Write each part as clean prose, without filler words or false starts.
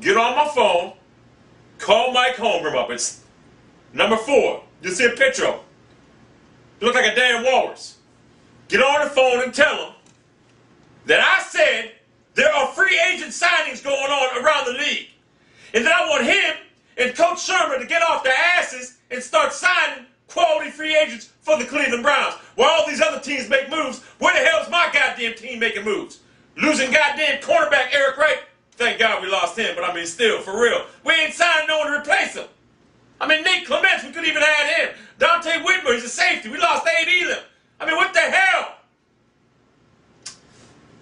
get on my phone, call Mike Holmgren up. It's number 4. You'll see a picture of him. He look like a damn walrus. Get on the phone and tell him that I said there are free agent signings going on around the league. And that I want him and Coach Sherman to get off their asses and start signing quality free agents for the Cleveland Browns. While all these other teams make moves, where the hell's my goddamn team making moves? Losing goddamn cornerback Eric Wright? Thank God we lost him, but I mean still, for real. We ain't signed no one to replace him. I mean, Nick Clements, we could even add him. Dante Whitmer, he's a safety. We lost A.D. Elam. I mean, what the hell?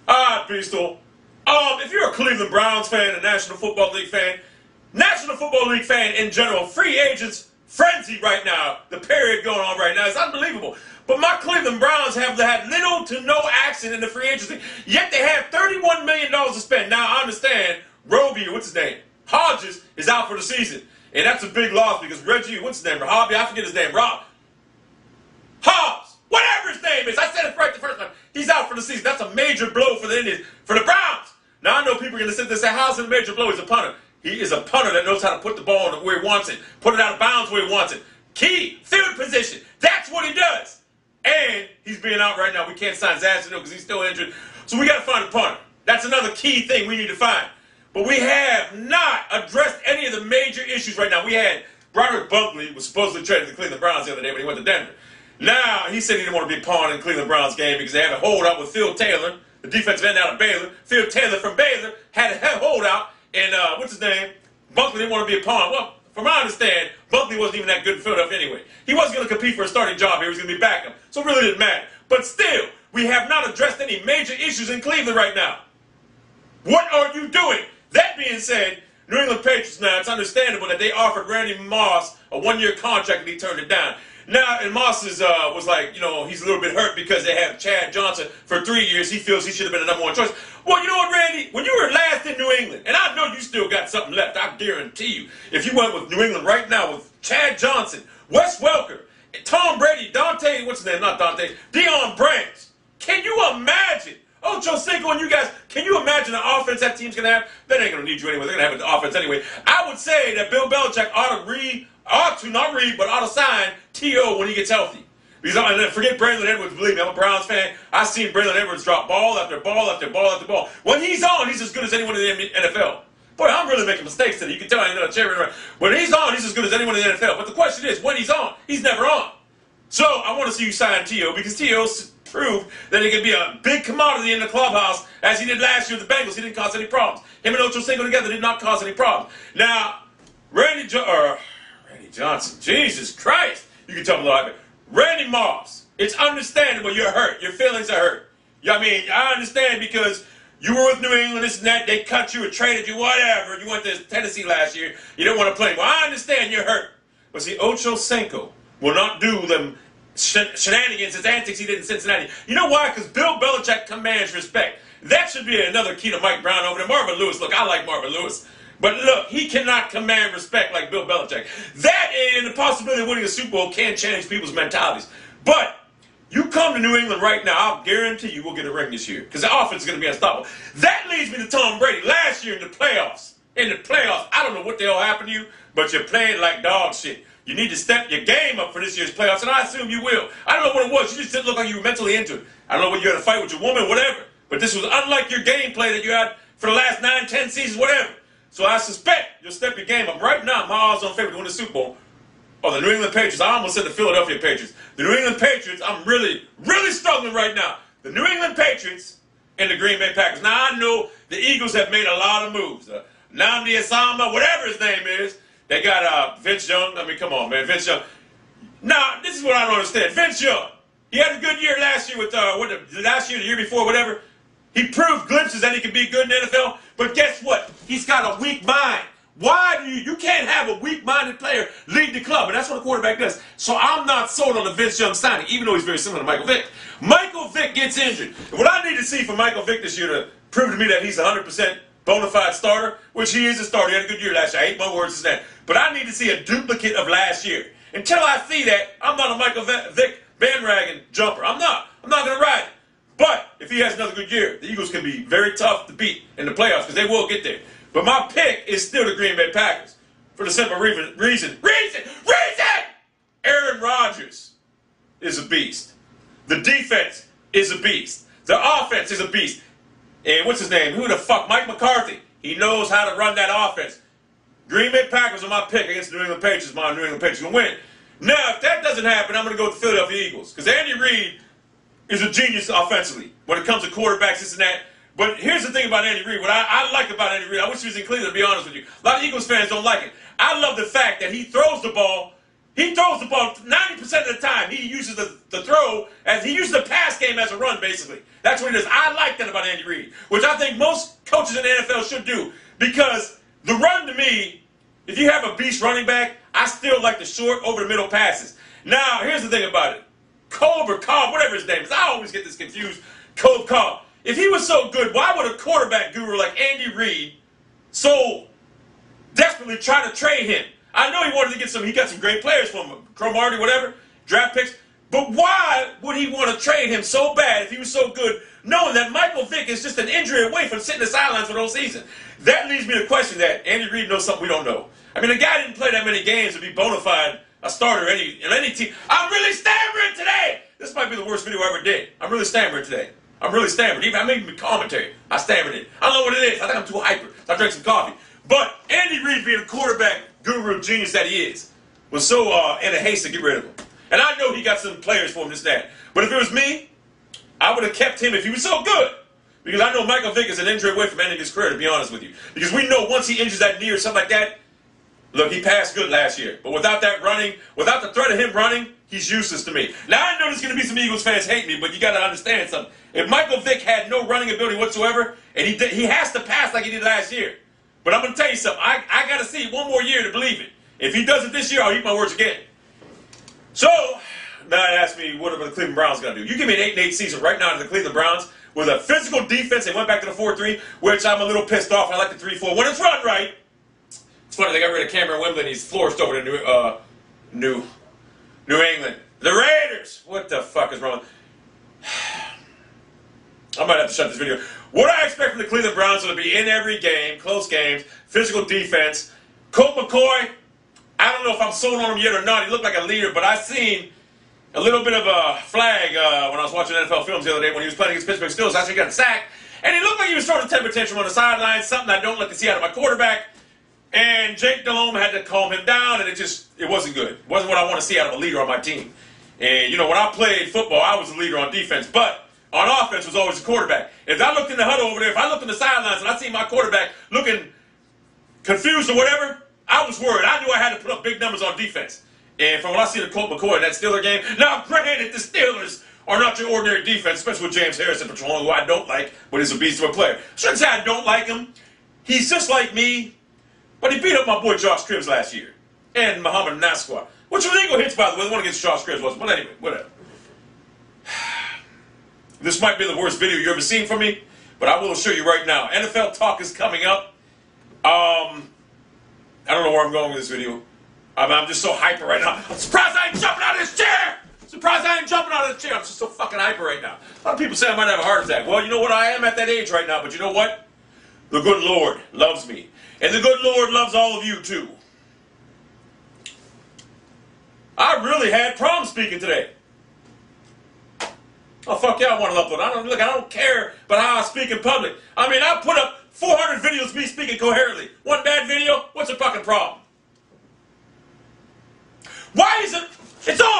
All right, Pistol. If you're a Cleveland Browns fan, a National Football League fan, National Football League fan in general, free agents frenzy right now. The period going on right now is unbelievable. But my Cleveland Browns have had little to no action in the free agency, yet they have $31 million to spend. Now, I understand Roby, what's his name? Hodges is out for the season. And that's a big loss because Reggie, what's his name? Hobby, I forget his name. Hobbs, whatever his name is. I said it right the first time. He's out for the season. That's a major blow for the Indians, for the Browns. Now, I know people are going to sit there and say, how's it a major blow? He's a punter. He is a punter that knows how to put the ball where he wants it, put it out of bounds where he wants it. Key, field position. That's what he does. And he's being out right now. We can't sign Zasino because he's still injured. So we got to find a punter. That's another key thing we need to find. But we have not addressed any of the major issues right now. We had Broderick Bunkley was supposedly traded to the Cleveland Browns the other day, but he went to Denver. Now, he said he didn't want to be a pawn in the Cleveland Browns game because they had a holdout with Phil Taylor, the defensive end out of Baylor. Phil Taylor from Baylor had a holdout, and what's his name? Bunkley didn't want to be a pawn. Well, from what I understand, Bunkley wasn't even that good in Philadelphia anyway. He wasn't going to compete for a starting job here. He was going to be backup. So it really didn't matter. But still, we have not addressed any major issues in Cleveland right now. What are you doing? That being said, New England Patriots now, it's understandable that they offered Randy Moss a 1-year contract and he turned it down. Now, and Moss was like, you know, he's a little bit hurt because they have Chad Johnson for 3 years. He feels he should have been the #1 choice. Well, you know what, Randy? When you were last in New England, and I know you still got something left, I guarantee you. If you went with New England right now with Chad Johnson, Wes Welker, Tom Brady, Dante, what's his name? Not Dante, Deion Branch. Can you imagine? Oh, Joe Cinco and you guys, can you imagine the offense that team's going to have? They ain't going to need you anyway. They're going to have an offense anyway. I would say that Bill Belichick ought to sign T.O. when he gets healthy. Because and forget Braylon Edwards, believe me, I'm a Browns fan. I've seen Braylon Edwards drop ball after ball after ball after ball. When he's on, he's as good as anyone in the NFL. Boy, I'm really making mistakes today. You can tell I'm not cheering. When he's on, he's as good as anyone in the NFL. But the question is, when he's on, he's never on. So I want to see you sign T.O. because T.O. proved that he could be a big commodity in the clubhouse as he did last year with the Bengals. He didn't cause any problems. Him and Ocho Cinco together did not cause any problems. Now, Randy Johnson, Jesus Christ, you can tell me a lot. Randy Moss, it's understandable you're hurt. Your feelings are hurt. I mean, I understand because you were with New England, this and that, they cut you or traded you, whatever. You went to Tennessee last year, you didn't want to play. Well, I understand you're hurt. But see, Ocho Cinco will not do them shenanigans, his antics he did in Cincinnati. You know why? Because Bill Belichick commands respect. That should be another key to Mike Brown over there. Marvin Lewis, look, I like Marvin Lewis. But look, he cannot command respect like Bill Belichick. That and the possibility of winning a Super Bowl can change people's mentalities. But you come to New England right now, I'll guarantee you will get a ring this year. Because the offense is going to be unstoppable. That leads me to Tom Brady. Last year in the playoffs, I don't know what the hell happened to you, but you played like dog shit. You need to step your game up for this year's playoffs, and I assume you will. I don't know what it was. You just didn't look like you were mentally into it. I don't know whether you had a fight with your woman, whatever. But this was unlike your gameplay that you had for the last 9, 10 seasons, whatever. So I suspect you'll step your game up. Right now, my odds on favorite to win the Super Bowl are the New England Patriots. I almost said the Philadelphia Patriots. The New England Patriots, I'm really, really struggling right now. The New England Patriots and the Green Bay Packers. Now, I know the Eagles have made a lot of moves. Nnamdi Asama, whatever his name is. They got Vince Young. I mean, come on, man. Vince Young. Now, this is what I don't understand. Vince Young, he had a good year last year with, the year before, whatever. He proved glimpses that he could be good in the NFL. But guess what? He's got a weak mind. Why do you can't have a weak-minded player lead the club, and that's what a quarterback does. So I'm not sold on the Vince Young signing, even though he's very similar to Michael Vick. Michael Vick gets injured. And what I need to see from Michael Vick this year to prove to me that he's 100% bona fide starter, which he is a starter. He had a good year last year. I hate my words than that. But I need to see a duplicate of last year. Until I see that, I'm not a Michael Vick bandwagon jumper. I'm not going to ride it. But if he has another good year, the Eagles can be very tough to beat in the playoffs because they will get there. But my pick is still the Green Bay Packers. For the simple reason. Aaron Rodgers is a beast. The defense is a beast. The offense is a beast. And what's his name? Who the fuck? Mike McCarthy. He knows how to run that offense. Green Bay Packers are my pick against the New England Patriots. My New England Patriots will win. Now, if that doesn't happen, I'm going to go with the Philadelphia Eagles. Because Andy Reid is a genius offensively when it comes to quarterbacks, this and that. But here's the thing about Andy Reid. What I like about Andy Reid, I wish he was in Cleveland, to be honest with you. A lot of Eagles fans don't like it. I love the fact that he throws the ball. He throws the ball 90% of the time. He uses the throw as he uses the pass game as a run, basically. That's what it is. I like that about Andy Reid, which I think most coaches in the NFL should do. Because the run, to me, if you have a beast running back, I still like the short over the middle passes. Now, here's the thing about it. Cobb, whatever his name is, I always get this confused. Cobb. If he was so good, why would a quarterback guru like Andy Reid so desperately try to trade him? I know he wanted to get he got some great players from him, Cromartie, whatever, draft picks. But why would he want to trade him so bad if he was so good, knowing that Michael Vick is just an injury away from sitting the sidelines for the whole season? That leads me to question that Andy Reid knows something we don't know. I mean, the guy didn't play that many games to be bona fide a starter in any team. I'm really stammering today. This might be the worst video I ever did. I'm really stammering today. I'm really stammering. Even I made commentary. I stammered it. I don't know what it is. I think I'm too hyper. So I drank some coffee. But Andy Reid, being a quarterback guru genius that he is, was so in a haste to get rid of him. And I know he got some players for him, this, that. But if it was me, I would have kept him if he was so good. Because I know Michael Vick is an injury away from ending his career, to be honest with you. Because we know once he injures that knee or something like that, look, he passed good last year. But without that running, without the threat of him running, he's useless to me. Now, I know there's going to be some Eagles fans hate me, but you got to understand something. If Michael Vick had no running ability whatsoever, and he has to pass like he did last year. But I'm going to tell you something. I got to see it one more year to believe it. If he does it this year, I'll eat my words again. So, now ask me, what are the Cleveland Browns going to do? You give me an 8-8 season right now to the Cleveland Browns with a physical defense. They went back to the 4-3, which I'm a little pissed off. I like the 3-4 when it's run right. It's funny, they got rid of Cameron Wimbley and he's flourished over to New England. The Raiders! What the fuck is wrong? I might have to shut this video. What I expect from the Cleveland Browns is to be in every game, close games, physical defense. Colt McCoy, I don't know if I'm sold on him yet or not. He looked like a leader, but I seen a little bit of a flag when I was watching NFL films the other day when he was playing against Pittsburgh Steelers. Actually got sacked. And he looked like he was throwing a temper tantrum on the sideline, something I don't like to see out of my quarterback. And Jake Delhomme had to calm him down, and it wasn't good. It wasn't what I want to see out of a leader on my team. And, you know, when I played football, I was a leader on defense. But on offense was always the quarterback. If I looked in the huddle over there, if I looked in the sidelines and I seen my quarterback looking confused or whatever, I was worried. I knew I had to put up big numbers on defense. And from what I see the Colt McCoy in that Steeler game, now granted, the Steelers are not your ordinary defense, especially with James Harrison patrolling, who I don't like, but he's a beast of a player. Shouldn't say I don't like him. He's just like me, but he beat up my boy Josh Cribbs last year. And Muhammad Nasquad. Which was legal hits, by the way. The one against Josh Cribbs was. But anyway, whatever. This might be the worst video you've ever seen from me, but I will show you right now. NFL talk is coming up. I don't know where I'm going with this video. I'm just so hyper right now. I'm surprised I ain't jumping out of this chair! Surprised I ain't jumping out of this chair. I'm just so fucking hyper right now. A lot of people say I might have a heart attack. Well, you know what? I am at that age right now, but you know what? The good Lord loves me. And the good Lord loves all of you, too. I really had problems speaking today. Oh, fuck yeah, I want to upload. I don't care about how I speak in public. I mean, I put up 400 videos of me speaking coherently. One bad video, what's the fucking problem? Why is it? It's all